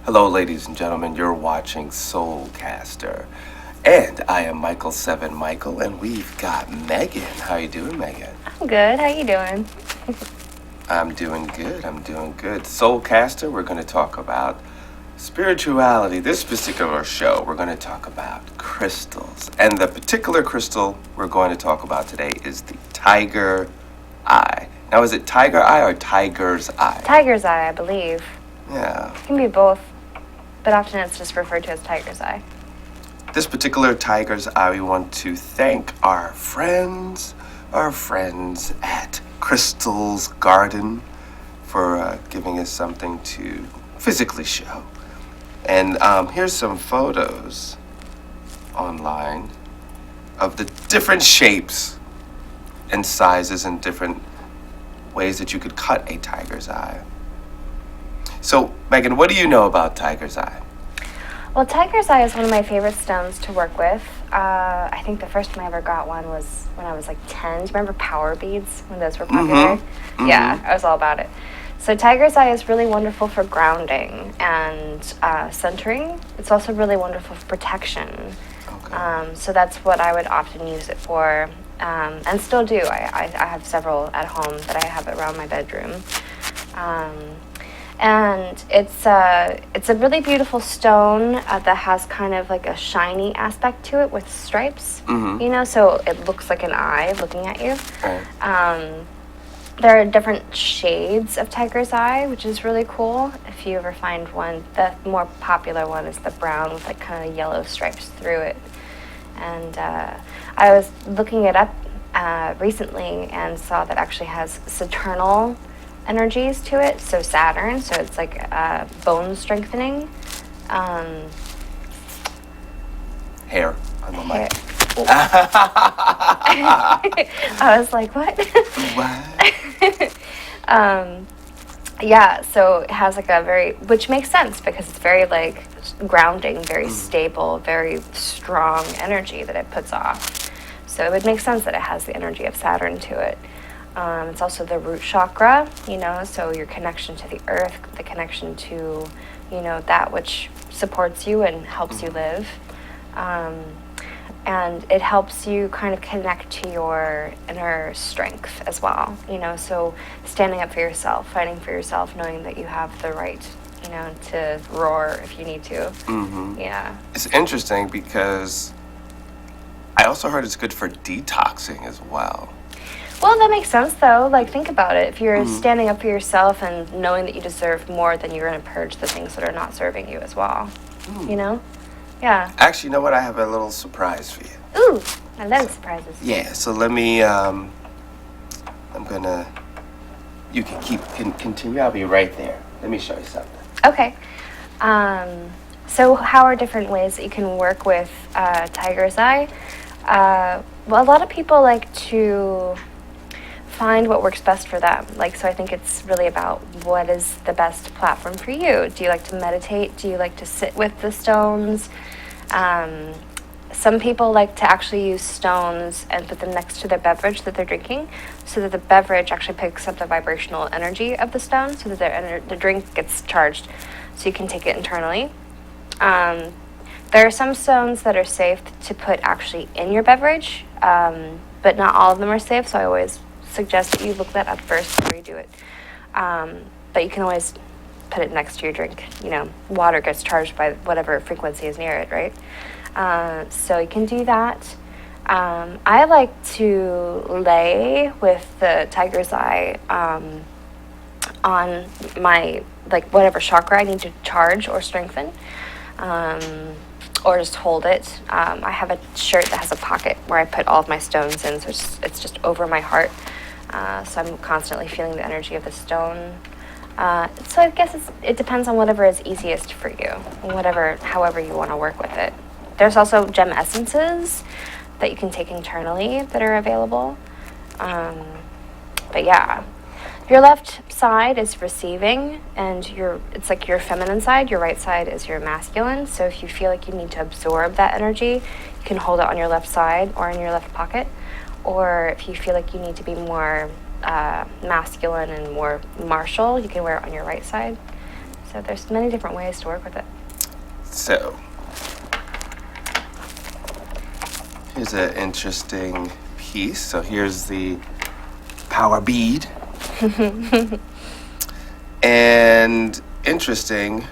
Hello, ladies and gentlemen. You're watching SOULCASTER. And I am Michael, and we've got Megan. How you doing, Megan? I'm good. How you doing? I'm doing good. SOULCASTER, we're going to talk about spirituality. This particular show, we're going to talk about crystals. And the particular crystal we're going to talk about today is the tiger eye. Now, is it tiger eye or tiger's eye? Tiger's eye, I believe. Yeah. It can be both, but often it's just referred to as tiger's eye. This particular tiger's eye, we want to thank our friends at Crystal's Garden for giving us something to physically show. And here's some photos online of the different shapes and sizes and different ways that you could cut a tiger's eye. So, Megan, what do you know about tiger's eye? Well, tiger's eye is one of my favorite stones to work with. I think the first time I ever got one was when I was like 10. Do you remember power beads when those were popular? Mm-hmm. Yeah, I was all about it. So tiger's eye is really wonderful for grounding and centering. It's also really wonderful for protection. Okay. So that's what I would often use it for, and still do. I have several at home that I have around my bedroom. And it's a really beautiful stone that has kind of like a shiny aspect to it with stripes, so it looks like an eye looking at you. Right. There are different shades of tiger's eye, which is really cool. If you ever find one, the more popular one is the brown with like kind of yellow stripes through it. And I was looking it up recently and saw that actually has Saturnal energies to it, so Saturn, so it's like bone strengthening. Hair on the mic. I was like, what? What? Yeah, so it has like which makes sense because it's very like grounding, very stable, very strong energy that it puts off. So it would make sense that it has the energy of Saturn to it. It's also the root chakra, so your connection to the earth, the connection to, that which supports you and helps you live. And it helps you kind of connect to your inner strength as well, so standing up for yourself, fighting for yourself, knowing that you have the right, to roar if you need to. Mm-hmm. Yeah. It's interesting because I also heard it's good for detoxing as well. Well, that makes sense, though. Like, think about it. If you're standing up for yourself and knowing that you deserve more, then you're going to purge the things that are not serving you as well. Yeah. Actually, you know what? I have a little surprise for you. Ooh, I love surprises. Yeah, so let me, you can continue. I'll be right there. Let me show you something. Okay. So how are different ways that you can work with tiger's eye? Well, a lot of people like to find what works best for them. So I think it's really about what is the best platform for you. Do you like to meditate? Do you like to sit with the stones? Some people like to actually use stones and put them next to their beverage that they're drinking so that the beverage actually picks up the vibrational energy of the stone so that the drink gets charged so you can take it internally. There are some stones that are safe to put actually in your beverage, but not all of them are safe, so I always suggest that you look that up first before you do it. But you can always put it next to your drink. Water gets charged by whatever frequency is near it, right? So you can do that. I like to lay with the tiger's eye on my, whatever chakra I need to charge or strengthen. Or just hold it. I have a shirt that has a pocket where I put all of my stones in, so it's just over my heart. So I'm constantly feeling the energy of the stone. So I guess it depends on whatever is easiest for you, however you want to work with it. There's also gem essences that you can take internally that are available. But yeah. Your left side is receiving, and it's like your feminine side. Your right side is your masculine. So if you feel like you need to absorb that energy, you can hold it on your left side or in your left pocket. Or if you feel like you need to be more masculine and more martial, you can wear it on your right side. So there's many different ways to work with it. So, here's an interesting piece. So here's the power bead. And interesting,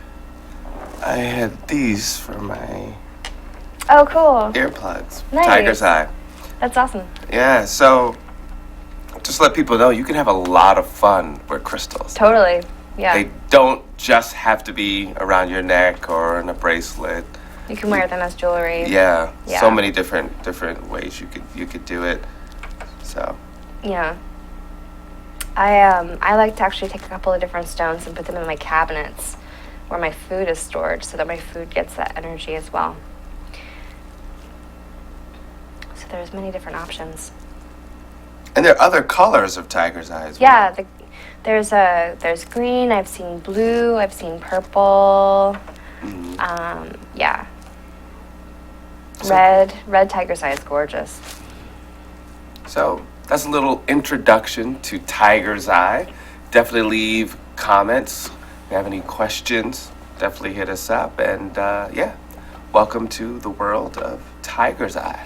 I had these for my Oh, cool. earplugs. Nice. Tiger's Eye. That's awesome. Yeah, so just let people know you can have a lot of fun with crystals. Totally. Yeah. They don't just have to be around your neck or in a bracelet. You can wear them as jewelry. Yeah, Yeah. so many different ways you could do it. So Yeah. I like to actually take a couple of different stones and put them in my cabinets where my food is stored so that my food gets that energy as well. So there's many different options. and there are other colors of tiger's eye as well. Yeah, there's green, I've seen blue, I've seen purple. Yeah. So- Red tiger's eye is gorgeous. So that's a little introduction to tiger's eye. Definitely leave comments. If you have any questions, definitely hit us up. And yeah, welcome to the world of tiger's eye.